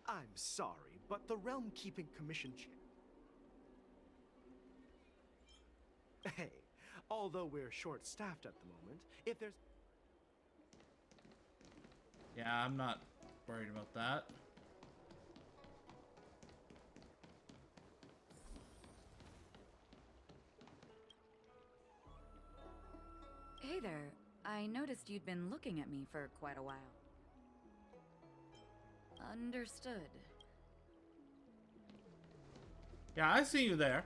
I'm sorry, but the Realm Keeping Commission Hey, although we're short-staffed at the moment, if there's... Yeah, I'm not worried about that. Hey there. I noticed you'd been looking at me for quite a while. Understood. Yeah, I see you there.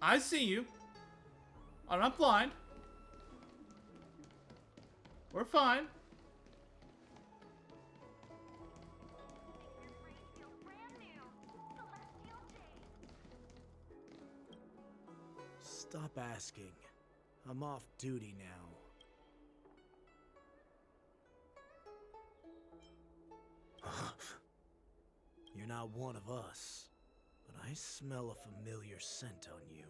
I see you. I'm not blind. We're fine. Stop asking. I'm off duty now. You're not one of us, but I smell a familiar scent on you.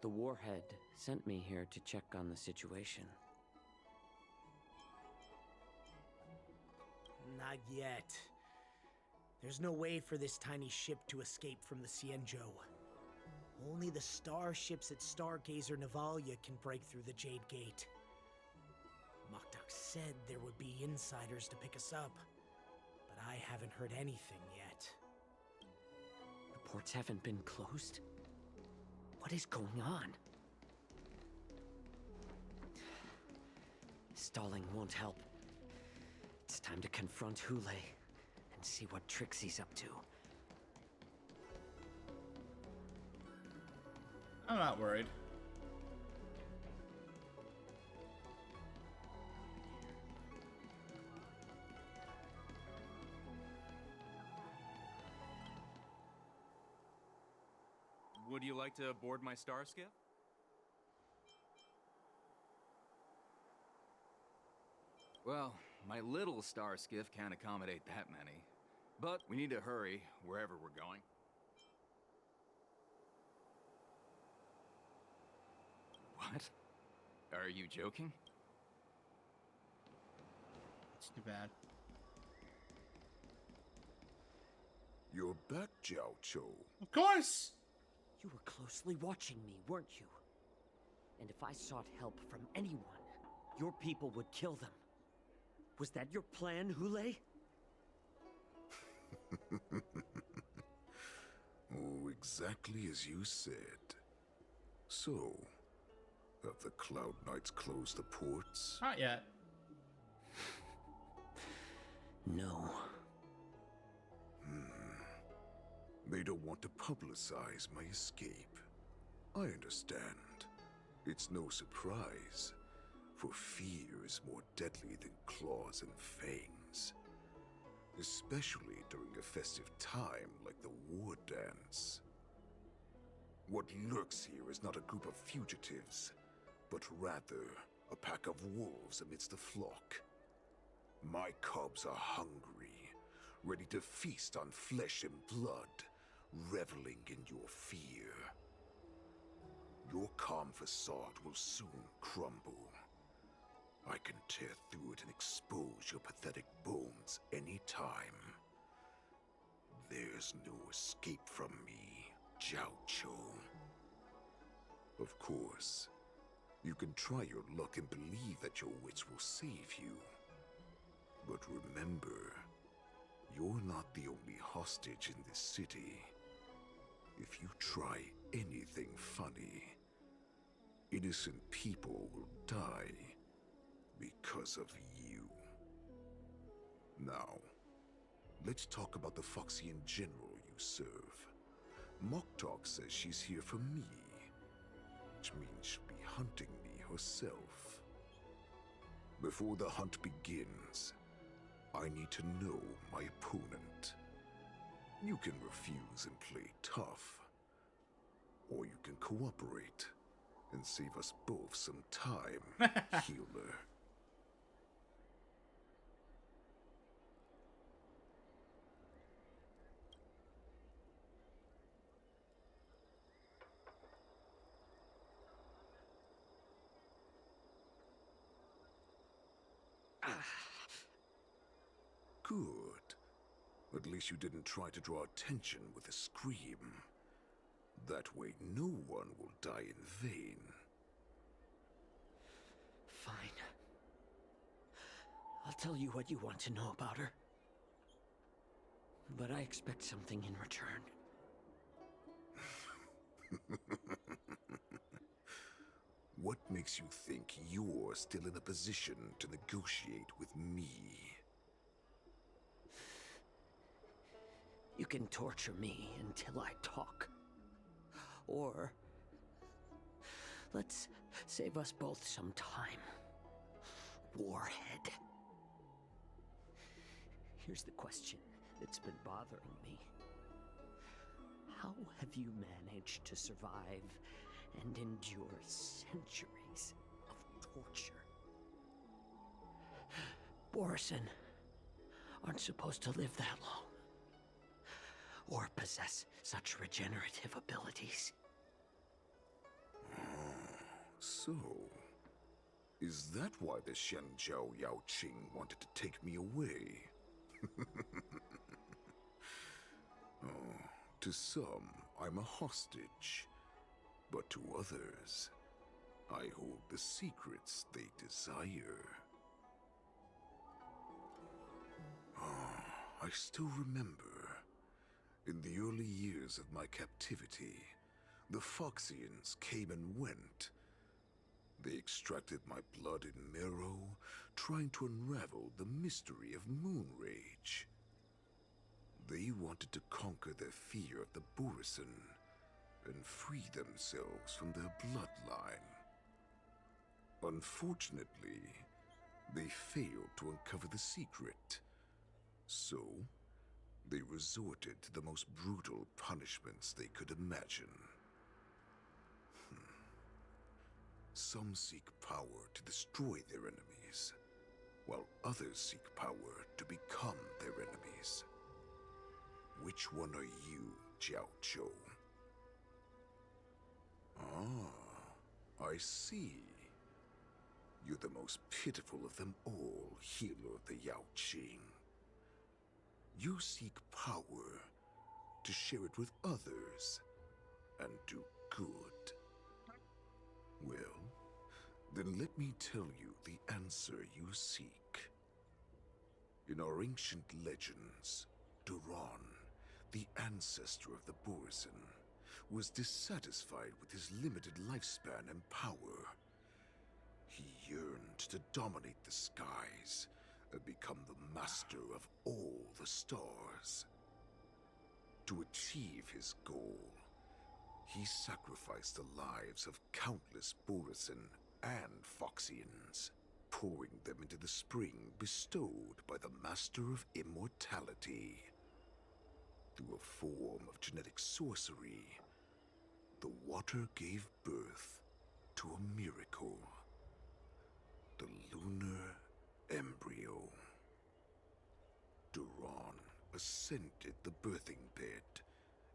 The Warhead sent me here to check on the situation. Not yet. There's no way for this tiny ship to escape from the Cienjo. Only the starships at Stargazer Navalia can break through the Jade Gate. Moktok said there would be insiders to pick us up, but I haven't heard anything yet. The ports haven't been closed? What is going on? Stalling won't help. It's time to confront Hule and see what tricks he's up to. I'm not worried. Would you like to board my star skiff? Well, my little star skiff can't accommodate that many. But we need to hurry wherever we're going. What? Are you joking? It's too bad. You're back, Jiao Cho. Of course! You were closely watching me, weren't you? And if I sought help from anyone, your people would kill them. Was that your plan, Hule? Oh, exactly as you said. So, have the Cloud Knights closed the ports? Not yet. No. They don't want to publicize my escape. I understand. It's no surprise, for fear is more deadly than claws and fangs. Especially during a festive time like the war dance. What lurks here is not a group of fugitives, but rather a pack of wolves amidst a flock. My cubs are hungry, ready to feast on flesh and blood, reveling in your fear. Your calm facade will soon crumble. I can tear through it and expose your pathetic bones any time. There's no escape from me, Jiao Cho. Of course, you can try your luck and believe that your wits will save you. But remember, you're not the only hostage in this city. If you try anything funny, innocent people will die because of you. Now, let's talk about the Foxian general you serve. Moktok says she's here for me, which means she'll be hunting me herself. Before the hunt begins, I need to know my opponent. You can refuse and play tough, or you can cooperate and save us both some time, healer. Good. At least you didn't try to draw attention with a scream. That way no one will die in vain. Fine. I'll tell you what you want to know about her. But I expect something in return. What makes you think you're still in a position to negotiate with me? You can torture me until I talk. Or let's save us both some time. Warhead. Here's the question that's been bothering me. How have you managed to survive and endure centuries of torture? Borison aren't supposed to live that long. Or possess such regenerative abilities. So, is that why the Shenjiao Yao Qing wanted to take me away? Oh, to some, I'm a hostage. But to others, I hold the secrets they desire. I still remember. In the early years of my captivity, the Foxians came and went. They extracted my blood and marrow, trying to unravel the mystery of Moonrage. They wanted to conquer their fear of the Borison and free themselves from their bloodline. Unfortunately, they failed to uncover the secret. So, they resorted to the most brutal punishments they could imagine. Some seek power to destroy their enemies, while others seek power to become their enemies. Which one are you, Jiao Zhou? Ah, I see. You're the most pitiful of them all, healer of the Yao Qing. You seek power to share it with others and do good. Well, then let me tell you the answer you seek. In our ancient legends, Duran, the ancestor of the Borison, was dissatisfied with his limited lifespan and power. He yearned to dominate the skies and become the master of all the stars. To achieve his goal, he sacrificed the lives of countless Borison and Foxians, pouring them into the spring bestowed by the Master of Immortality. Through a form of genetic sorcery, the water gave birth to a miracle. The lunar embryo. Duran ascended the birthing bed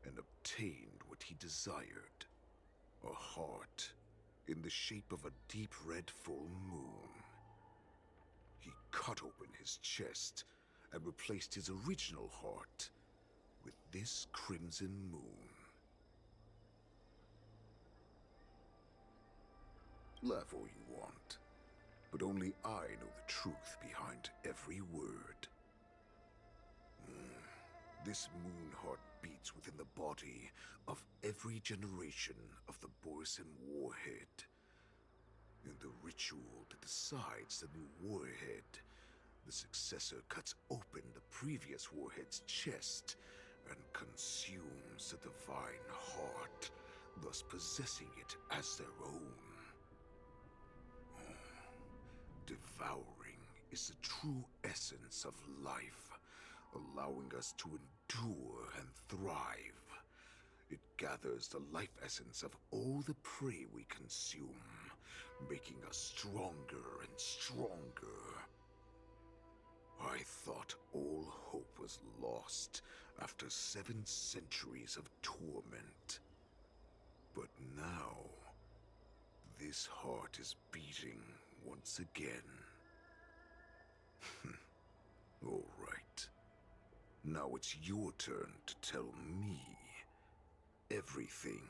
and obtained what he desired. A heart in the shape of a deep red full moon. He cut open his chest and replaced his original heart with this crimson moon. Laugh all you want, but only I know the truth behind every word. This moon heart beats within the body of every generation of the Borison warhead. In the ritual that decides the new warhead, the successor cuts open the previous warhead's chest and consumes the divine heart, thus possessing it as their own. Devouring is the true essence of life, allowing us to endure and thrive. It gathers the life essence of all the prey we consume, making us stronger and stronger. I thought all hope was lost after 7 centuries of torment. But now, this heart is beating once again. All right. Now it's your turn to tell me everything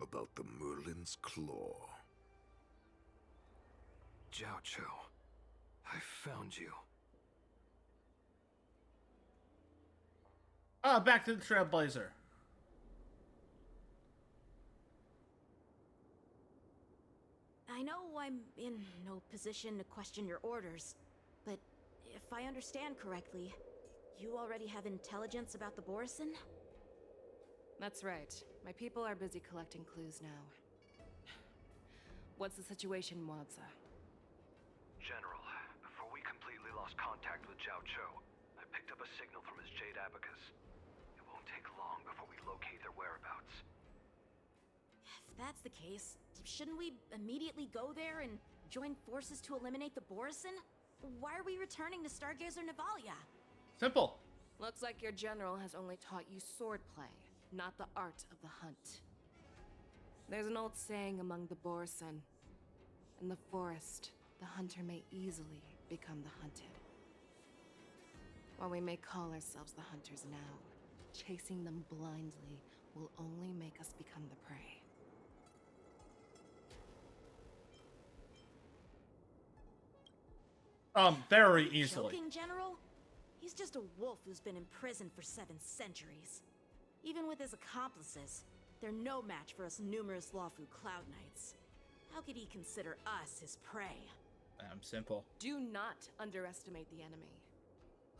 about the Merlin's Claw. Jiao Cho, I found you. Back to the Trailblazer. I know I'm in no position to question your orders, but if I understand correctly, you already have intelligence about the Borison? That's right. My people are busy collecting clues now. What's the situation, Wadza? General, before we completely lost contact with Jiao Cho, I picked up a signal from his Jade Abacus. It won't take long before we locate their whereabouts. If that's the case, shouldn't we immediately go there and join forces to eliminate the Borison? Why are we returning to Stargazer Navalia? Simple. Looks like your general has only taught you swordplay, not the art of the hunt. There's an old saying among the Borison. In the forest, the hunter may easily become the hunted. While we may call ourselves the hunters now, chasing them blindly will only make us become the prey. Very easily. Joking, General? He's just a wolf who's been in prison for 7 centuries. Even with his accomplices, they're no match for us numerous Lawfu Cloud Knights. How could he consider us his prey? Simple. Do not underestimate the enemy.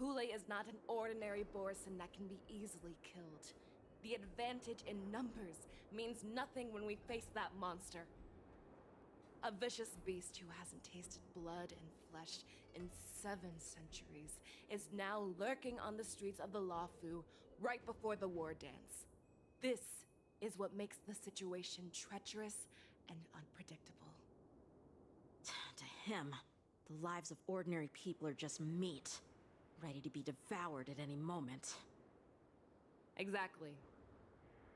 Hule is not an ordinary Borison that can be easily killed. The advantage in numbers means nothing when we face that monster. A vicious beast who hasn't tasted blood and flesh in 7 centuries is now lurking on the streets of the Lawfu right before the war dance. This is what makes the situation treacherous and unpredictable. To him, the lives of ordinary people are just meat, ready to be devoured at any moment. Exactly.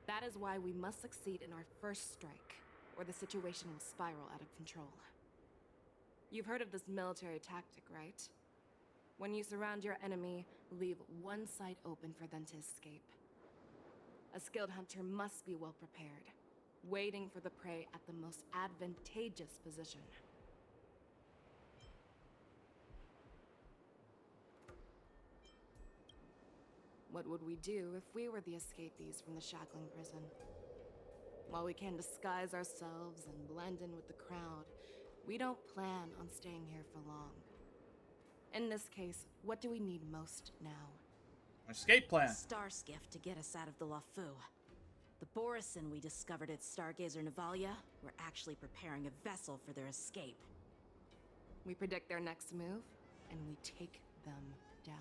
That is why we must succeed in our first strike, or the situation will spiral out of control. You've heard of this military tactic, right? When you surround your enemy, leave one side open for them to escape. A skilled hunter must be well prepared, waiting for the prey at the most advantageous position. What would we do if we were the escapees from the shackling prison? While we can disguise ourselves and blend in with the crowd, we don't plan on staying here for long. In this case, what do we need most now? Escape plan. Star skiff to get us out of the Lawfu. The Borison we discovered at Stargazer Navalia were actually preparing a vessel for their escape. We predict their next move, and we take them down.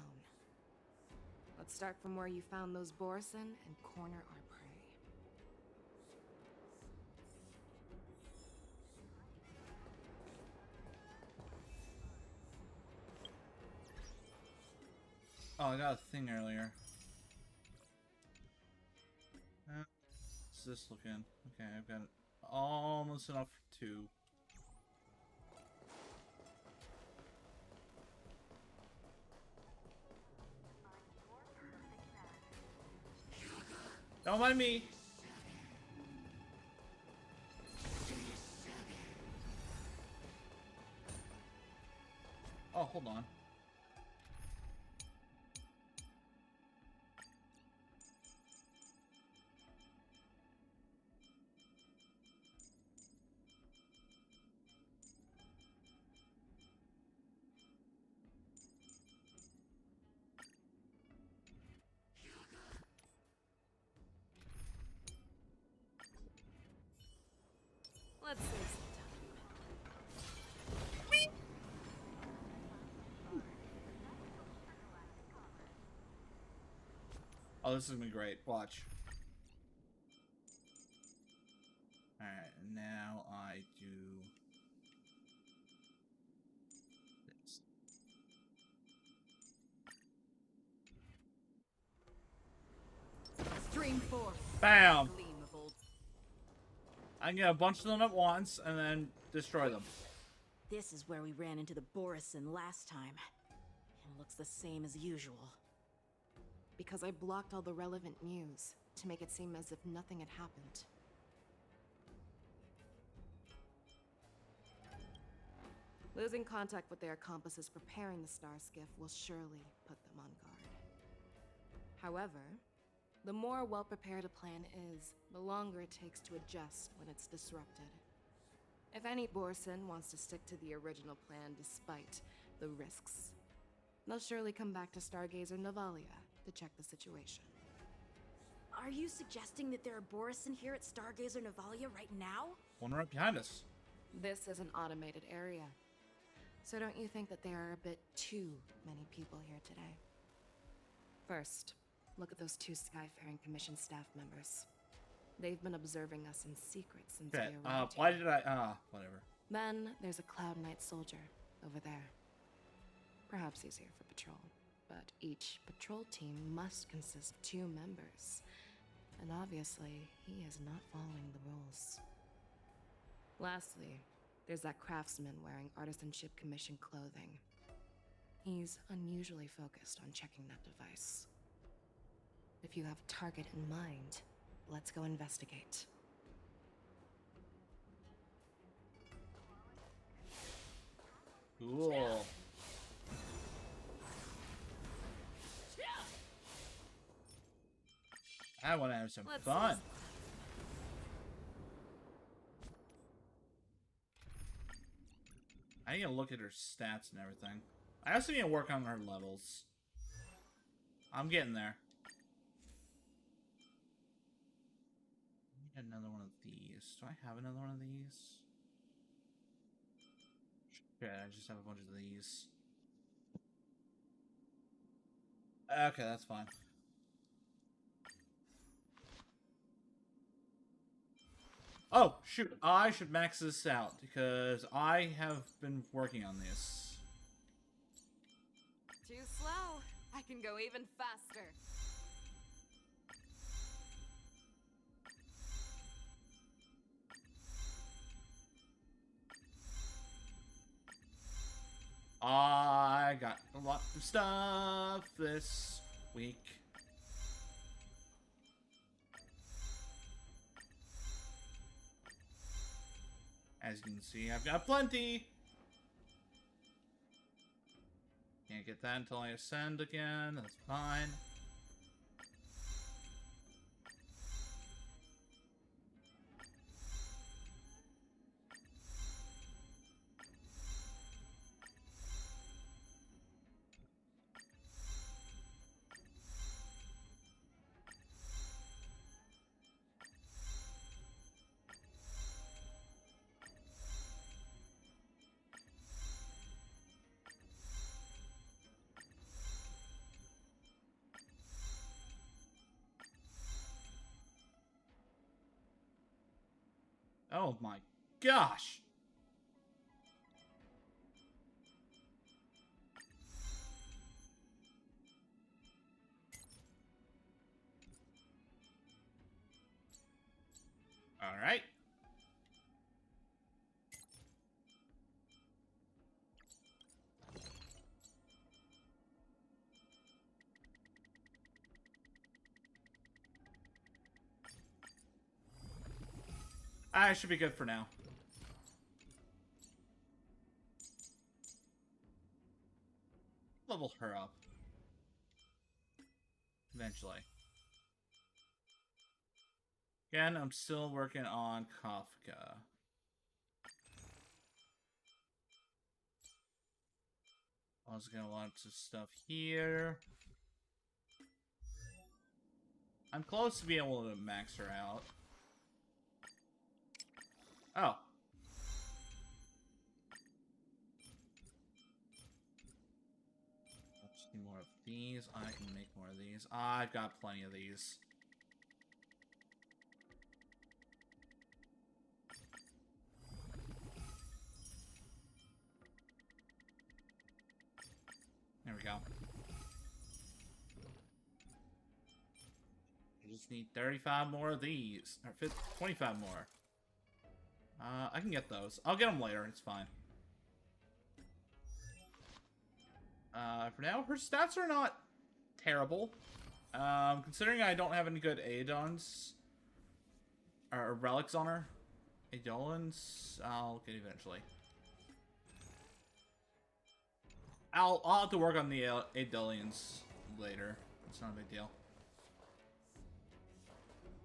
Let's start from where you found those Borison and corner our prey. Oh, I got a thing earlier. What's this looking? Okay, I've got almost enough for 2. Don't mind me. Oh, hold on. Let's save some time. Oh, this is gonna be great. Watch. Alright, now I do this. Stream forth. Bam! Gleam of old. I can get a bunch of them at once and then destroy them. This is where we ran into the Borison last time. It looks the same as usual. because I blocked all the relevant news to make it seem as if nothing had happened. Losing contact with their accomplices preparing the Star Skiff will surely put them on guard. However, the more well-prepared a plan is, the longer it takes to adjust when it's disrupted. If any Borson wants to stick to the original plan despite the risks, they'll surely come back to Stargazer Navalia to check the situation. Are you suggesting that there are Borison here at Stargazer Navalia right now? One right behind us. This is an automated area, so don't you think that there are a bit too many people here today? First, look at those 2 Skyfaring Commission staff members. They've been observing us in secret since we arrived why here. did I, whatever. Then there's a Cloud Knight soldier over there. Perhaps he's here for patrol, but each patrol team must consist of 2 members. And obviously, he is not following the rules. Lastly, there's that craftsman wearing Artisanship Commission clothing. He's unusually focused on checking that device. If you have a target in mind, let's go investigate. Cool. I want to have some fun. I need to look at her stats and everything. I also need to work on her levels. I'm getting there. I need another one of these. Do I have another one of these? Okay, I just have a bunch of these. Okay, that's fine. Oh, shoot. I should max this out because I have been working on this. Too slow. I can go even faster. I got a lot of stuff this week. As you can see, I've got plenty. Can't get that until I ascend again. That's fine. Oh my gosh! All right. I should be good for now. Level her up. Eventually. Again, I'm still working on Kafka. I was gonna lots of stuff here. I'm close to being able to max her out. Oh. I just need more of these. I can make more of these. I've got plenty of these. There we go. I just need 35 more of these. Or 25 more. I can get those. I'll get them later. It's fine. For now, her stats are not terrible. Considering I don't have any good Aedons or relics on her, Eidolons, I'll get eventually. I'll have to work on the Eidolians later. It's not a big deal.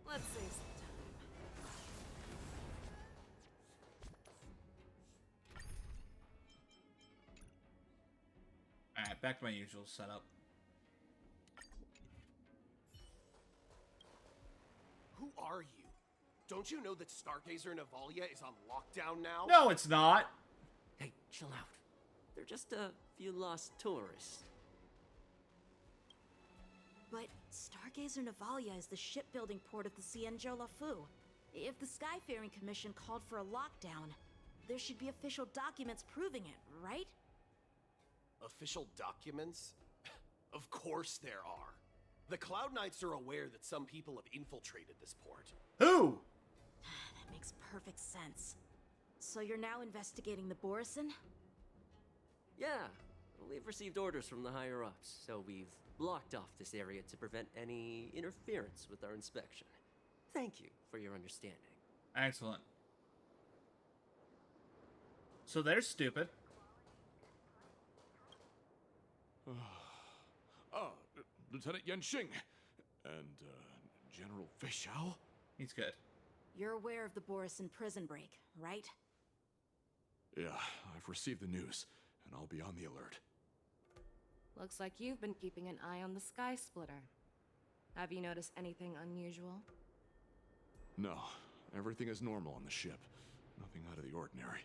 Let's save some time. Alright, back to my usual setup. Who are you? Don't you know that Stargazer Navalia is on lockdown now? No, it's not! Hey, chill out. They're just a few lost tourists. But Stargazer Navalia is the shipbuilding port of the Cienjo Lafu. If the Skyfaring Commission called for a lockdown, there should be official documents proving it, right? Official documents? Of course there are. The Cloud Knights are aware that some people have infiltrated this port. Who? That makes perfect sense. So you're now investigating the Borison? Yeah, we've received orders from the higher-ups, so we've blocked off this area to prevent any interference with our inspection. Thank you for your understanding. Excellent. So they're stupid. Lieutenant Yenxing and General Feixiao. He's good. You're aware of the Borison prison break, right? Yeah, I've received the news, and I'll be on the alert. Looks like you've been keeping an eye on the Sky Splitter. Have you noticed anything unusual? No, everything is normal on the ship. Nothing out of the ordinary.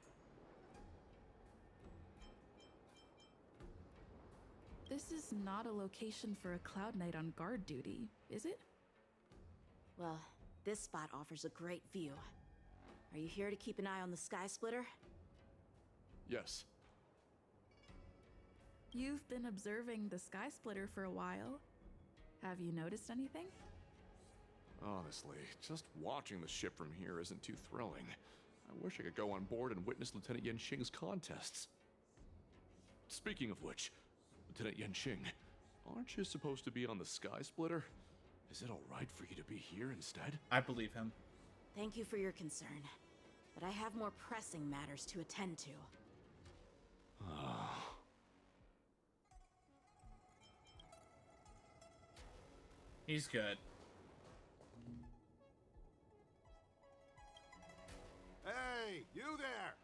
This is not a location for a Cloud Knight on guard duty, is it? Well, this spot offers a great view. Are you here to keep an eye on the Sky Splitter? Yes. You've been observing the Sky Splitter for a while. Have you noticed anything? Honestly, just watching the ship from here isn't too thrilling. I wish I could go on board and witness Lieutenant Yenxing's contests. Speaking of which, Lieutenant Yenxing, aren't you supposed to be on the Sky Splitter? Is it alright for you to be here instead? I believe him. Thank you for your concern, but I have more pressing matters to attend to. He's good. Hey, you there!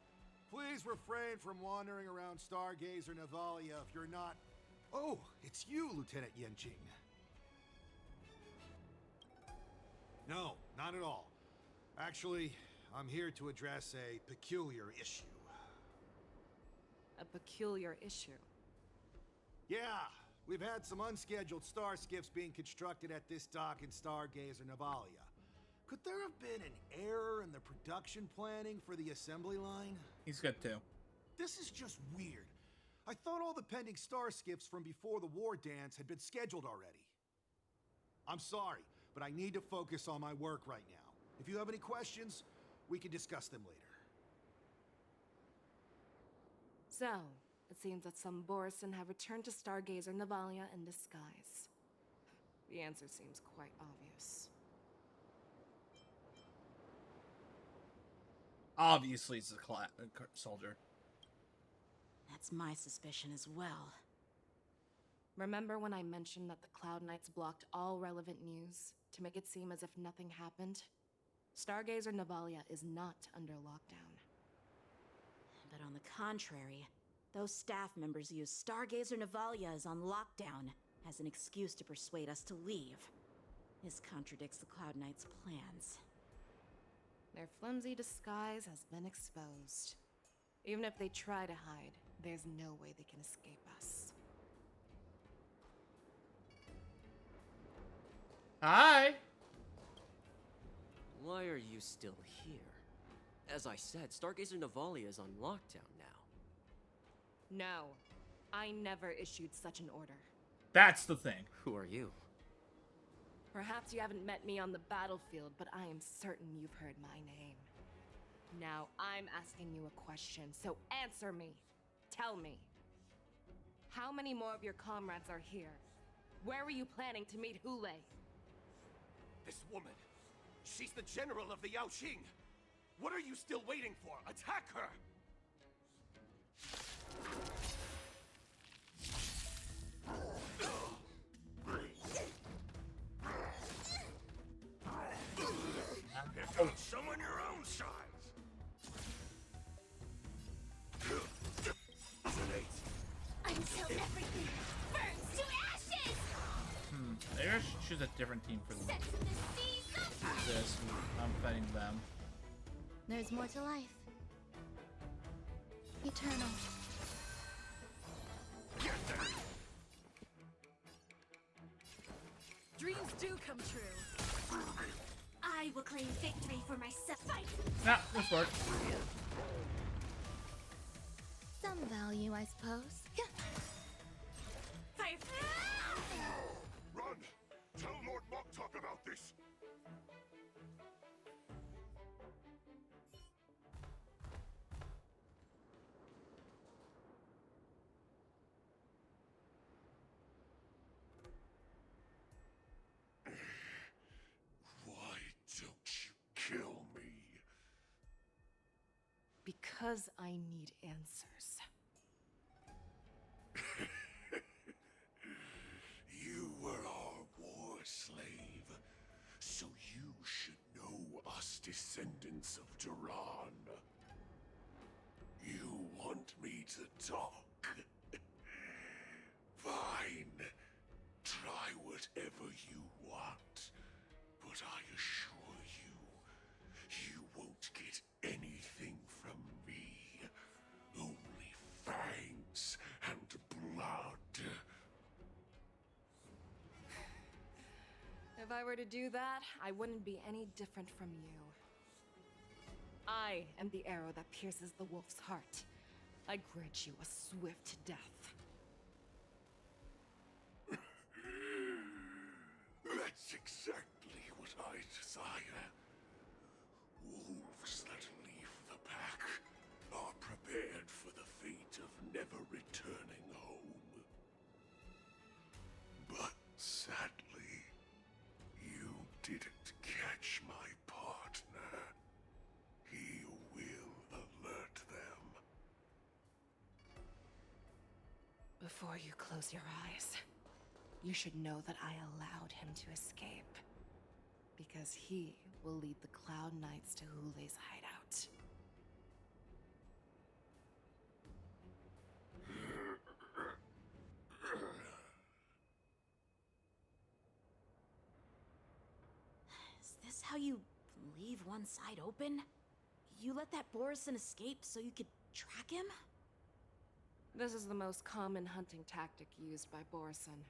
Please refrain from wandering around Stargazer Navalia if you're not... Oh, it's you, Lieutenant Yenxing. No, not at all. Actually, I'm here to address a peculiar issue. A peculiar issue? Yeah, we've had some unscheduled star skiffs being constructed at this dock in Stargazer Navalia. Could there have been an error in the production planning for the assembly line? He's good too. This is just weird. I thought all the pending star skiffs from before the war dance had been scheduled already. I'm sorry, but I need to focus on my work right now. If you have any questions, we can discuss them later. So, it seems that some Borison have returned to Stargazer Navalia in disguise. The answer seems quite obvious. Obviously, it's a soldier. That's my suspicion as well. Remember when I mentioned that the Cloud Knights blocked all relevant news to make it seem as if nothing happened? Stargazer Navalia is not under lockdown. But on the contrary, those staff members use Stargazer Navalia is on lockdown as an excuse to persuade us to leave. This contradicts the Cloud Knights' plans. Their flimsy disguise has been exposed. Even if they try to hide, there's no way they can escape us. Hi! Why are you still here? As I said, Stargazer Navalia is on lockdown now. No, I never issued such an order. That's the thing. Who are you? Perhaps you haven't met me on the battlefield, but I am certain you've heard my name. Now I'm asking you a question, so answer me. Tell me. How many more of your comrades are here? Where were you planning to meet Hule? This woman, she's the general of the Yaoqing. What are you still waiting for? Attack her! Here comes someone your own size. Until everything burns to ashes! Maybe I should choose a different team for this. I'm fighting them. There's more to life. Eternal. Dreams do come true. I will claim victory for myself. Fight! Nah, this worked. Some value, I suppose. Fire! Run! Tell Lord Moktok about this! Why don't you kill me? Because I need answers. You were our war slave, so you should know us descendants of Duran. You want me to talk? Fine. Try whatever you want, but I assure you, you won't get anything from me. Only fangs and blood. If I were to do that, I wouldn't be any different from you. I am the arrow that pierces the wolf's heart. I grant you a swift death. That's exactly what I desire. Wolves that leave the pack are prepared for the fate of never returning home. But sadly, you didn't catch my partner. He will alert them. Before you close your eyes, you should know that I allowed him to escape. Because he will lead the Cloud Knights to Hule's hideout. Is this how you leave one side open? You let that Borison escape so you could track him? This is the most common hunting tactic used by Borison.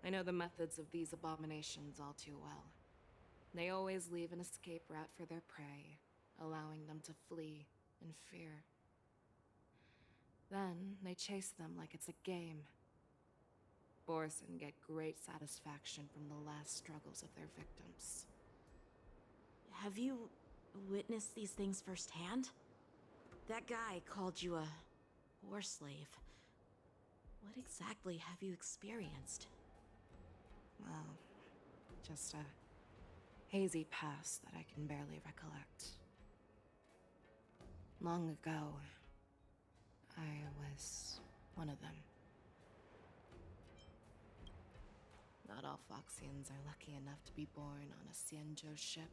I know the methods of these abominations all too well. They always leave an escape route for their prey, allowing them to flee in fear. Then they chase them like it's a game. Borison get great satisfaction from the last struggles of their victims. Have you witnessed these things firsthand? That guy called you a war slave. What exactly have you experienced? Well, just a hazy past that I can barely recollect. Long ago, I was one of them. Not all Foxians are lucky enough to be born on a Xianzhou ship.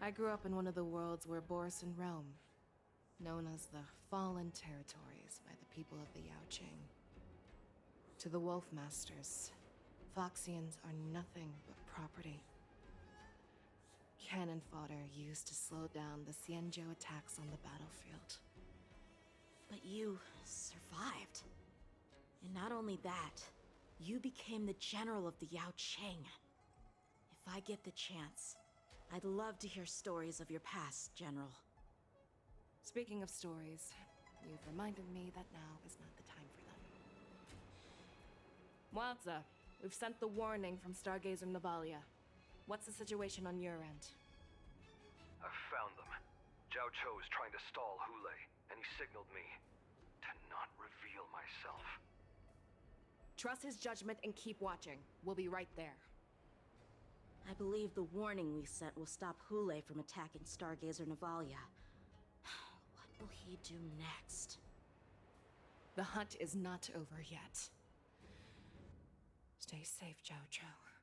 I grew up in one of the worlds where Borison roam, known as the Fallen Territories by the people of the Yaoqing. To the Wolf Masters, Foxians are nothing but property. Cannon fodder used to slow down the Xianzhou attacks on the battlefield. But you survived. And not only that, you became the general of the Yaoqing. If I get the chance, I'd love to hear stories of your past, General. Speaking of stories, you've reminded me that now is not the time for them. Wadza, we've sent the warning from Stargazer Navalia. What's the situation on your end? I've found them. Zhao Cho is trying to stall Hule, and he signaled me to not reveal myself. Trust his judgment and keep watching. We'll be right there. I believe the warning we sent will stop Hule from attacking Stargazer Navalia. What will he do next? The hunt is not over yet. Stay safe, Zhao Zhao.